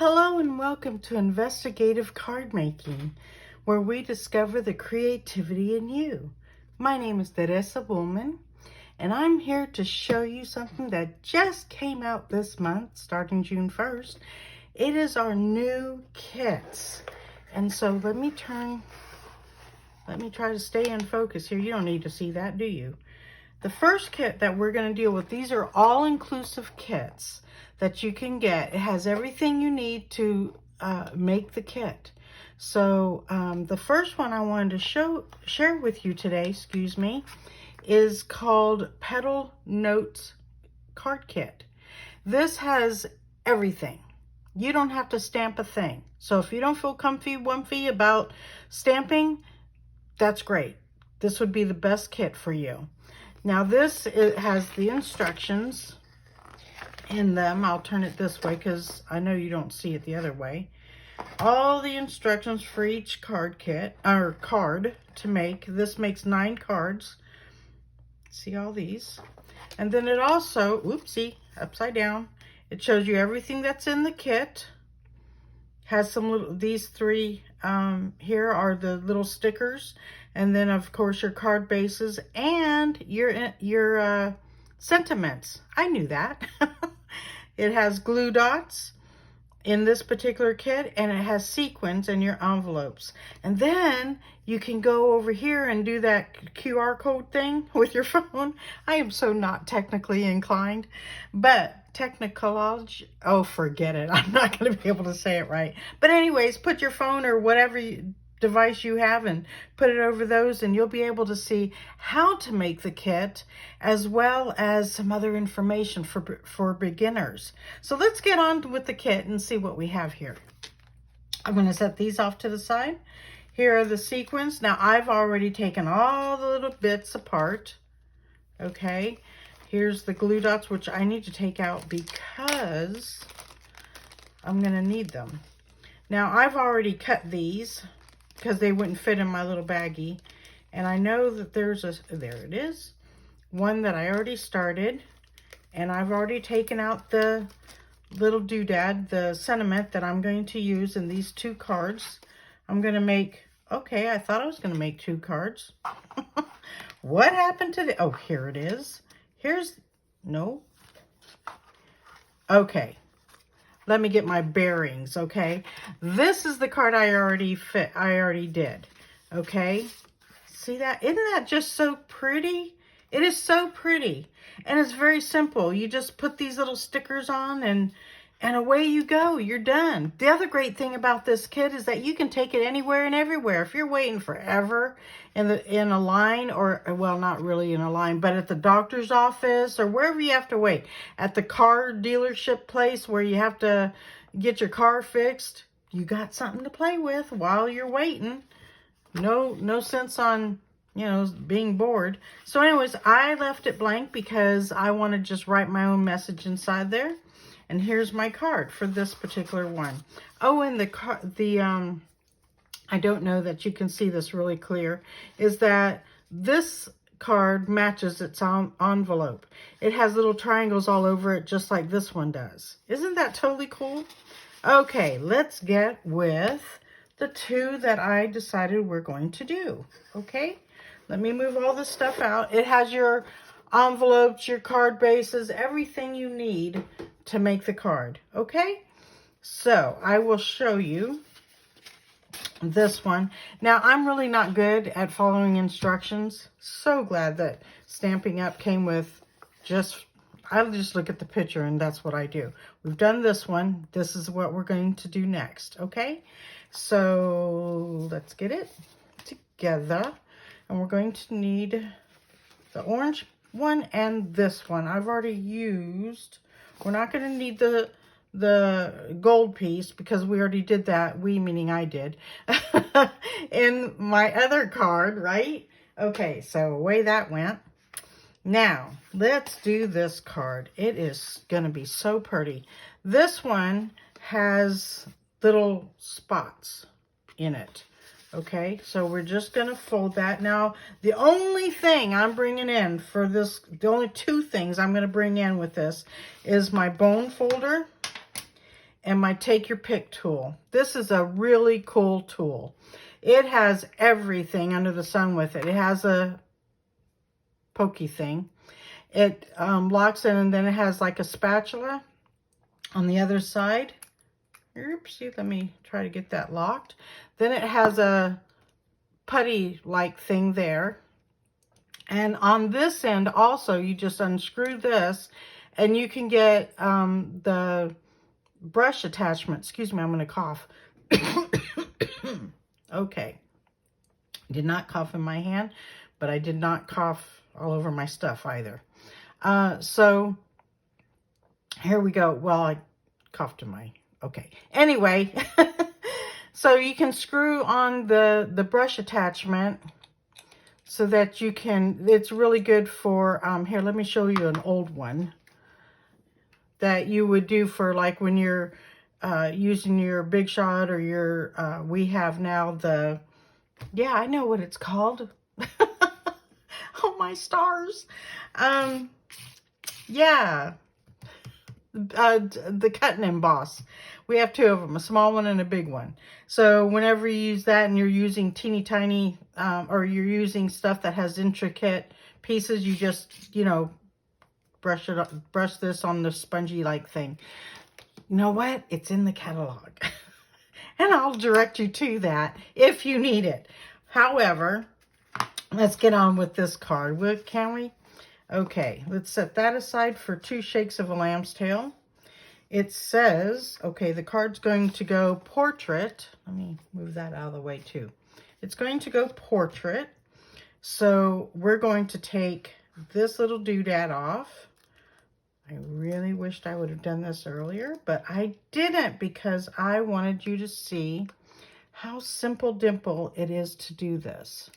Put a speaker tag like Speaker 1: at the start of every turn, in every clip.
Speaker 1: Hello and welcome to Investigative Card Making, where we discover the creativity in you. My name is Teresa Bullman, and I'm here to show you something that just came out this month, starting June 1st. It is our new kits. And so let me try to stay in focus here. You don't need to see that, do you? The first kit that we're going to deal with, these are all-inclusive kits that you can get. It has everything you need to make the kit. So the first one I wanted to share with you today, is called Petal Notes Card Kit. This has everything. You don't have to stamp a thing. So if you don't feel comfy about stamping, that's great. This would be the best kit for you. Now it has the instructions in them. I'll turn it this way because I know you don't see it the other way. All the instructions for each card to make. This makes 9 cards. See all these? And then it also, upside down. It shows you everything that's in the kit. Has these three here are the little stickers, and then of course your card bases and your sentiments. I knew that. It has glue dots in this particular kit, and it has sequins in your envelopes. And then you can go over here and do that QR code thing with your phone. I am so not technically inclined, but technology, oh, forget it. I'm not going to be able to say it right. But anyways, put your phone or whatever device you have and put it over those, and you'll be able to see how to make the kit as well as some other information for beginners. So let's get on with the kit and see what we have here. I'm going to set these off to the side. Here are the sequins. Now I've already taken all the little bits apart. Okay. Here's the glue dots, which I need to take out because I'm going to need them. Now, I've already cut these because they wouldn't fit in my little baggie. And I know that there it is, one that I already started. And I've already taken out the little doodad, the sentiment that I'm going to use in these 2 cards. I'm going to make, okay, I thought I was going to make 2 cards. What happened to oh, here it is. No. Okay. Let me get my bearings, okay? This is the card I already did, okay? See that? Isn't that just so pretty? It is so pretty. And it's very simple. You just put these little stickers on and away you go. You're done. The other great thing about this kit is that you can take it anywhere and everywhere. If you're waiting forever in a line, or, well, not really in a line, but at the doctor's office or wherever you have to wait, at the car dealership place where you have to get your car fixed, you got something to play with while you're waiting. No sense on, being bored. So anyways, I left it blank because I want to just write my own message inside there. And here's my card for this particular one. Oh, and I don't know that you can see this really clear, is that this card matches its envelope. It has little triangles all over it, just like this one does. Isn't that totally cool? Okay, let's get with the 2 that I decided we're going to do. Okay, let me move all this stuff out. It has your envelopes, your card bases, everything you need to make the card. Okay, so I will show you this one. Now, I'm really not good at following instructions. So glad that Stampin' Up came with I'll just look at the picture and that's what I do. We've done this one. This is what we're going to do next. Okay, so let's get it together. And we're going to need the orange one and this one. I've already used. We're not going to need the gold piece because we already did that. We meaning I did in my other card, right? Okay, so away that went. Now let's do this card. It is going to be so pretty. This one has little spots in it. Okay, so we're just going to fold that. Now, the only thing I'm bringing in for this, the only 2 things I'm going to bring in with this is my bone folder and my Take Your Pick tool. This is a really cool tool. It has everything under the sun with it. It has a pokey thing. It locks in, and then it has like a spatula on the other side. Oopsie, let me try to get that locked. Then it has a putty-like thing there. And on this end also, you just unscrew this, and you can get the brush attachment. Excuse me, I'm going to cough. Okay. Did not cough in my hand, but I did not cough all over my stuff either. So here we go. Well, I coughed in my... Okay. Anyway, so you can screw on the brush attachment so that you can... It's really good for... here, let me show you an old one that you would do for like when you're using your Big Shot or your... we have now the... Yeah, I know what it's called. Oh, my stars. Yeah. The cut and emboss. We have two of them, a small one and a big one. So whenever you use that and you're using teeny tiny, or you're using stuff that has intricate pieces, you just, you know, brush this on the spongy like thing. You know what? It's in the catalog. And I'll direct you to that if you need it. However, let's get on with this card. Can we? Okay, let's set that aside for 2 shakes of a lamb's tail. It says, okay, the card's going to go portrait. Let me move that out of the way too. It's going to go portrait. So we're going to take this little doodad off. I really wished I would have done this earlier, but I didn't because I wanted you to see how simple dimple it is to do this.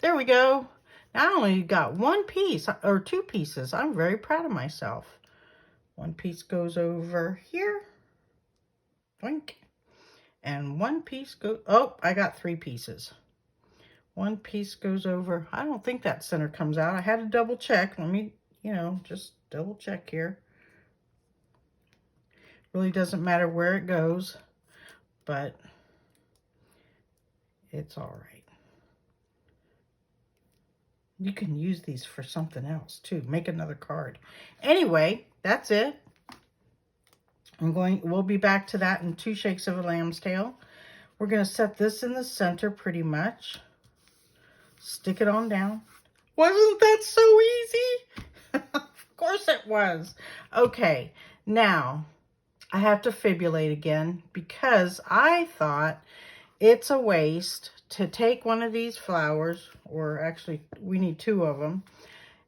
Speaker 1: There we go. Now I only got 1 piece or 2 pieces. I'm very proud of myself. 1 piece goes over here. Boink. And 1 piece goes... Oh, I got 3 pieces. 1 piece goes over. I don't think that center comes out. I had to double check. Let me, you know, just double check here. Really doesn't matter where it goes, but it's all right. You can use these for something else too. Make another card. Anyway, that's it. We'll be back to that in 2 shakes of a lamb's tail. We're going to set this in the center pretty much. Stick it on down. Wasn't that so easy? Of course it was. Okay, now I have to fibulate again because I thought it's a waste to take one of these flowers, or actually we need 2 of them,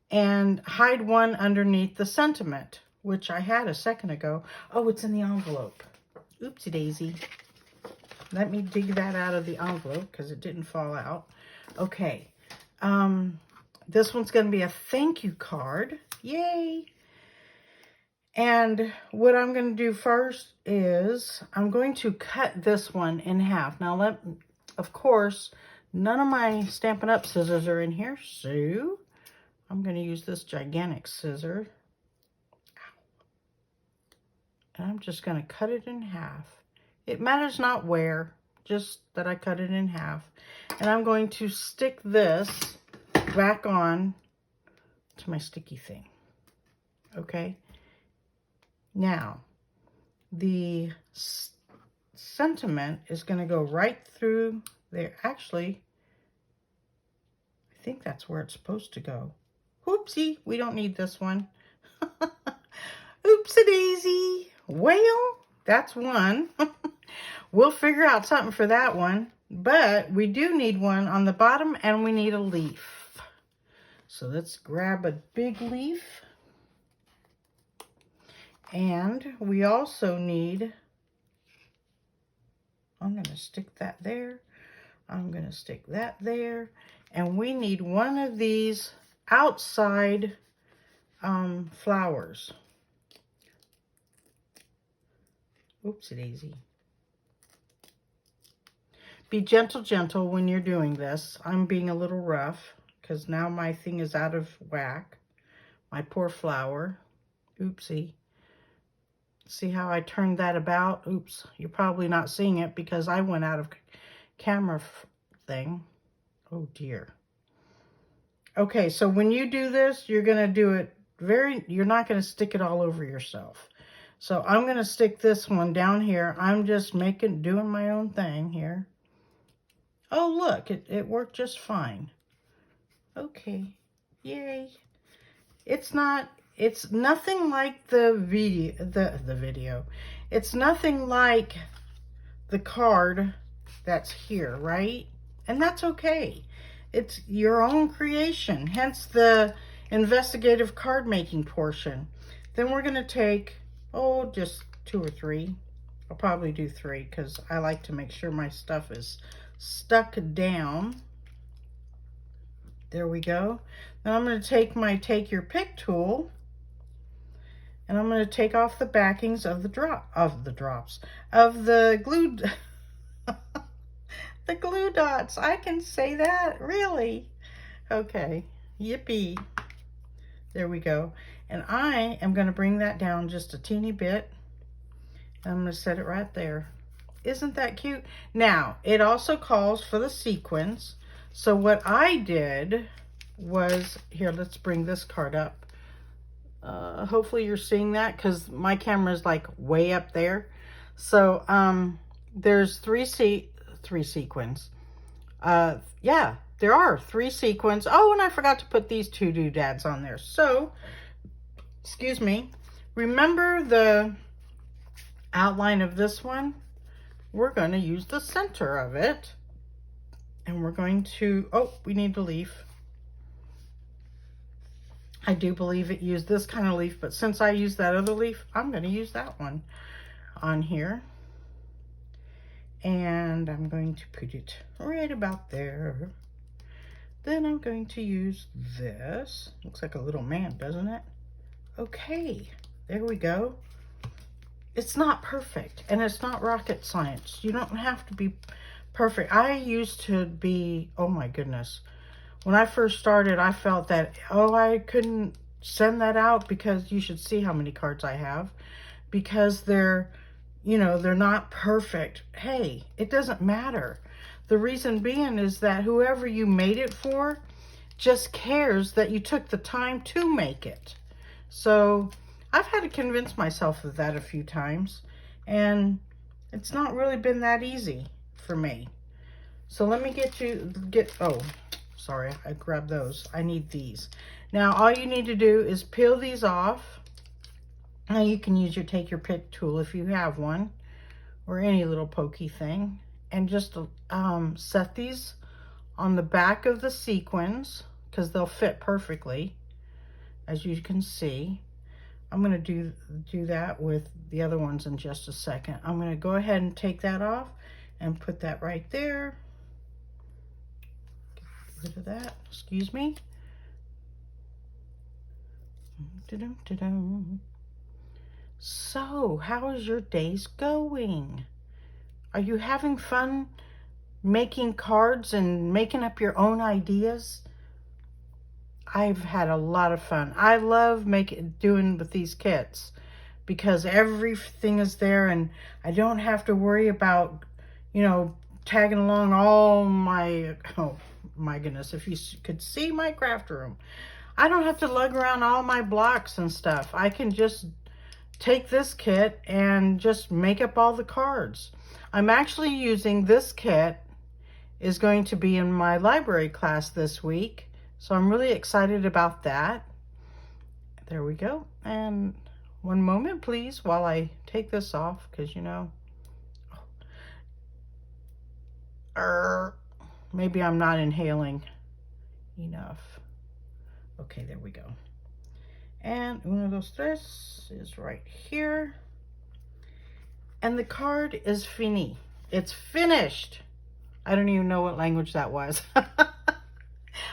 Speaker 1: and hide one underneath the sentiment, which I had a second ago. Oh, it's in the envelope. Oopsie daisy. Let me dig that out of the envelope because it didn't fall out. Okay. This one's going to be a thank you card. Yay! And what I'm going to do first is I'm going to cut this one in half. Now, of course, none of my Stampin' Up! Scissors are in here, so I'm going to use this gigantic scissor. And I'm just going to cut it in half. It matters not where, just that I cut it in half. And I'm going to stick this back on to my sticky thing. Okay? Now, the sentiment is going to go right through there. Actually, I think that's where it's supposed to go. Whoopsie, we don't need this one. Oopsie daisy. Well, that's one. We'll figure out something for that one. But we do need one on the bottom, and we need a leaf. So let's grab a big leaf. And we also need, I'm going to stick that there. I'm going to stick that there. And we need one of these outside flowers. Oopsie daisy. Be gentle, gentle when you're doing this. I'm being a little rough because now my thing is out of whack. My poor flower. Oopsie. See how I turned that about? Oops, you're probably not seeing it because I went out of camera thing. Oh dear. Okay, so when you do this, you're gonna do it you're not gonna stick it all over yourself. So I'm gonna stick this one down here. I'm just doing my own thing here. Oh look, it worked just fine. Okay, yay. It's nothing like the video. It's nothing like the card that's here, right? And that's okay. It's your own creation, hence the investigative card making portion. Then we're gonna take, just 2 or 3. I'll probably do 3 because I like to make sure my stuff is stuck down. There we go. Now I'm going to take my Take Your Pick tool, and I'm going to take off the backings of the glue the glue dots. I can say that, really. Okay, yippee. There we go. And I am going to bring that down just a teeny bit. I'm going to set it right there. Isn't that cute? Now, it also calls for the sequins. So what I did was, here, let's bring this card up. Hopefully you're seeing that because my camera is like way up there. So there's three sequins. Yeah, there are 3 sequins. Oh, and I forgot to put these 2 doodads on there. So, excuse me, remember the outline of this one? We're going to use the center of it. And we're going to, we need a leaf. I do believe it used this kind of leaf, but since I used that other leaf, I'm going to use that one on here. And I'm going to put it right about there. Then I'm going to use this. Looks like a little man, doesn't it? Okay, there we go. It's not perfect, and it's not rocket science. You don't have to be perfect. I used to be, oh my goodness. When I first started, I felt that, I couldn't send that out because you should see how many cards I have. Because they're not perfect. Hey, it doesn't matter. The reason being is that whoever you made it for just cares that you took the time to make it. So I've had to convince myself of that a few times, and it's not really been that easy for me. So let me sorry, I grabbed those. I need these. Now all you need to do is peel these off. Now you can use your Take Your Pick tool if you have one, or any little pokey thing, and just set these on the back of the sequins because they'll fit perfectly, as you can see. I'm going to do that with the other ones in just a second. I'm going to go ahead and take that off and put that right there. Get rid of that. Excuse me. So, how is your days going? Are you having fun making cards and making up your own ideas? I've had a lot of fun. I love doing with these kits because everything is there and I don't have to worry about, tagging along all my, oh my goodness, if you could see my craft room. I don't have to lug around all my blocks and stuff. I can just take this kit and just make up all the cards. I'm actually using this kit, is going to be in my library class this week. So I'm really excited about that. There we go. And one moment, please, while I take this off, because maybe I'm not inhaling enough. Okay, there we go. And uno, dos, tres is right here. And the card is fini. It's finished. I don't even know what language that was.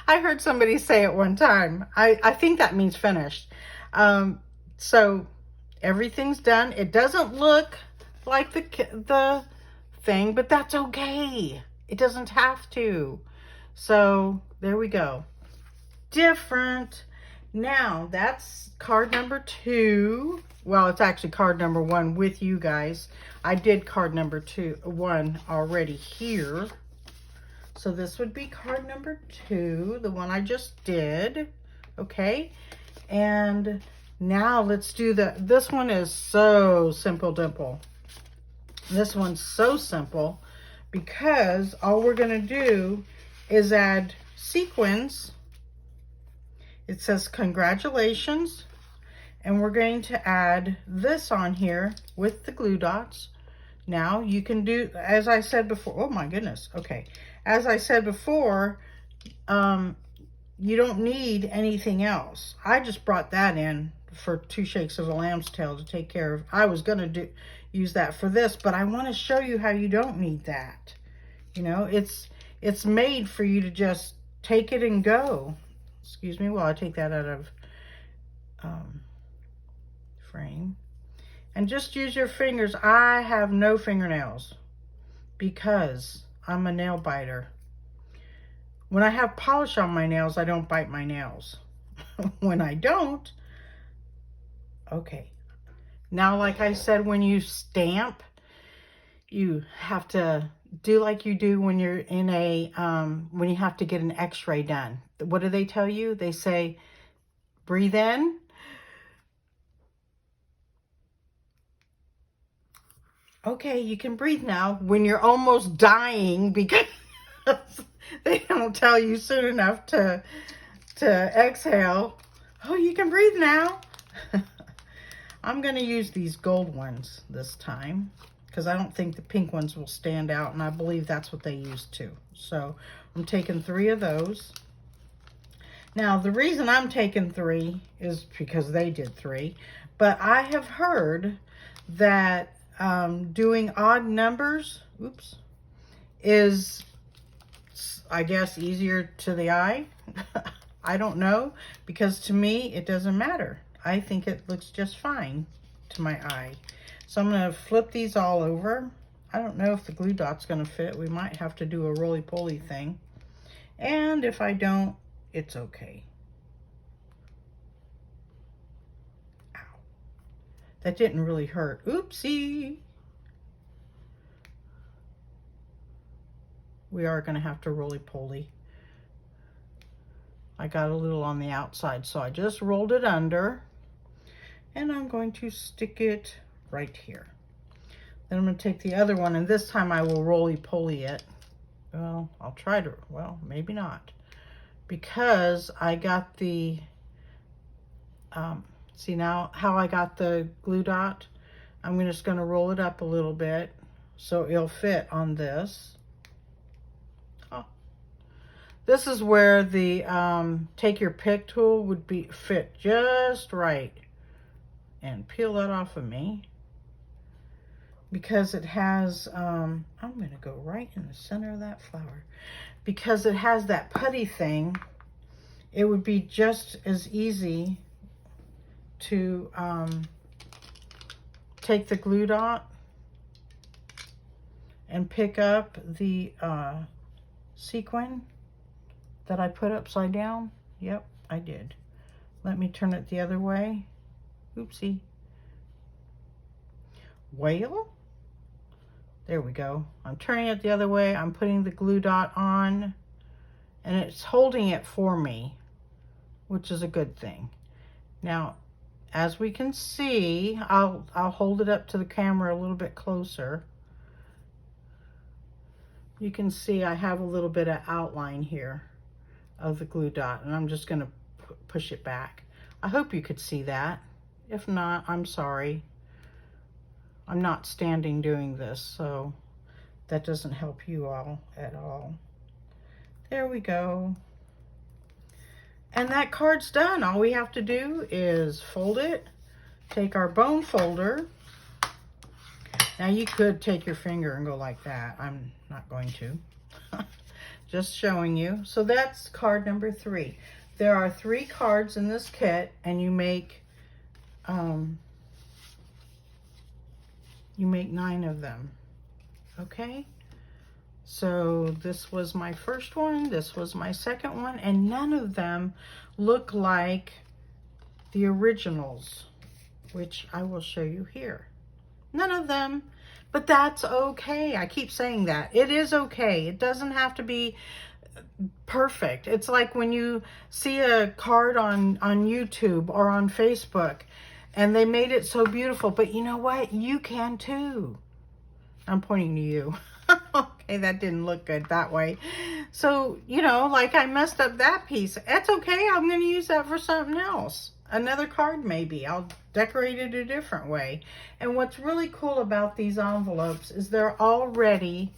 Speaker 1: I heard somebody say it one time. I think that means finished. So everything's done. It doesn't look like the thing, but that's okay. It doesn't have to. So there we go. Different. Now, that's card number 2. Well, it's actually card number 1 with you guys. I did card number 1 already here. So this would be card number 2, the one I just did. Okay. And now let's do this one is so simple dimple. This one's so simple because all we're going to do is add sequins. It says congratulations, and we're going to add this on here with the glue dots. Now you can do, as I said before, oh my goodness, okay. As I said before, you don't need anything else. I just brought that in for 2 shakes of a lamb's tail to take care of. I was going to use that for this, but I want to show you how you don't need that. You know, it's made for you to just take it and go. Excuse me while I take that out of frame. And just use your fingers. I have no fingernails because I'm a nail biter. When I have polish on my nails, I don't bite my nails. When I don't, okay. Now, like I said, when you stamp, you have to do like you do when you're in a, when you have to get an x-ray done. What do they tell you? They say, breathe in. Okay, you can breathe now when you're almost dying because they don't tell you soon enough to exhale. Oh, you can breathe now. I'm going to use these gold ones this time because I don't think the pink ones will stand out, and I believe that's what they used too. So I'm taking 3 of those. Now, the reason I'm taking 3 is because they did 3, but I have heard that doing odd numbers, is, I guess, easier to the eye. I don't know, because to me, it doesn't matter. I think it looks just fine to my eye. So I'm going to flip these all over. I don't know if the glue dot's going to fit. We might have to do a roly-poly thing. And if I don't, it's okay. Ow. That didn't really hurt. Oopsie. We are going to have to roly-poly. I got a little on the outside, so I just rolled it under. And I'm going to stick it right here. Then I'm going to take the other one, and this time I will roly-poly it. Well, I'll try to, well, maybe not. Because I got the, see now how I got the glue dot? I'm just going to roll it up a little bit so it'll fit on this. Oh. This is where the take your pick tool would fit just right. And peel that off of me. Because it has, I'm going to go right in the center of that flower. Because it has that putty thing, it would be just as easy to take the glue dot and pick up the sequin that I put upside down. Yep, I did. Let me turn it the other way. Oopsie. Well, there we go. I'm turning it the other way. I'm putting the glue dot on, and it's holding it for me, which is a good thing. Now, as we can see, I'll hold it up to the camera a little bit closer. You can see I have a little bit of outline here of the glue dot, and I'm just going to push it back. I hope you could see that. If not, I'm sorry. I'm not standing doing this, so that doesn't help you all at all. There we go. And that card's done. All we have to do is fold it, take our bone folder. Now you could take your finger and go like that. I'm not going to. Just showing you. So that's card number 3. There are 3 cards in this kit, and you make 9 of them. Okay? So this was my first one, this was my second one, and none of them look like the originals, which I will show you here. None of them, but that's okay. I keep saying that. It is okay. It doesn't have to be perfect. It's like when you see a card on YouTube or on Facebook and they made it so beautiful, but you know what? You can too. I'm pointing to you. Okay, that didn't look good that way. So, you know, like I messed up that piece. That's okay. I'm going to use that for something else. Another card maybe. I'll decorate it a different way. And what's really cool about these envelopes is they're all ready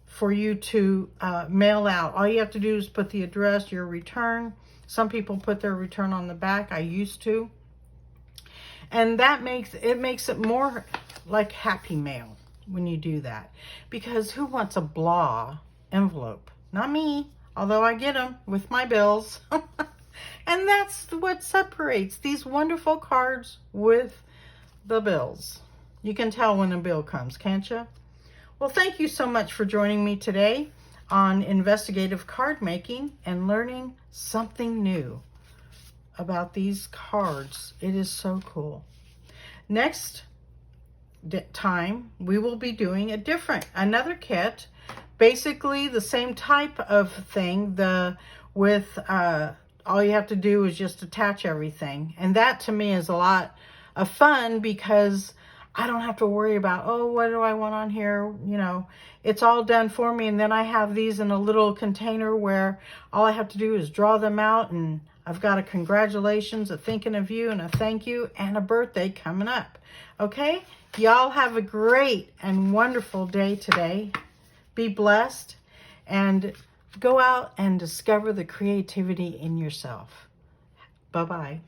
Speaker 1: for you to mail out. All you have to do is put the address, your return. Some people put their return on the back. I used to. And that makes it more like Happy Mail when you do that. Because who wants a blah envelope? Not me, although I get them with my bills. And that's what separates these wonderful cards with the bills. You can tell when a bill comes, can't you? Well, thank you so much for joining me today on investigative card making and learning something new about these cards. It is so cool. Next time, we will be doing another kit, basically the same type of thing, with all you have to do is just attach everything. And that to me is a lot of fun because I don't have to worry about, oh, what do I want on here? You know, it's all done for me. And then I have these in a little container where all I have to do is draw them out. And I've got a congratulations, a thinking of you, and a thank you, and a birthday coming up. Okay? Y'all have a great and wonderful day today. Be blessed. And go out and discover the creativity in yourself. Bye-bye.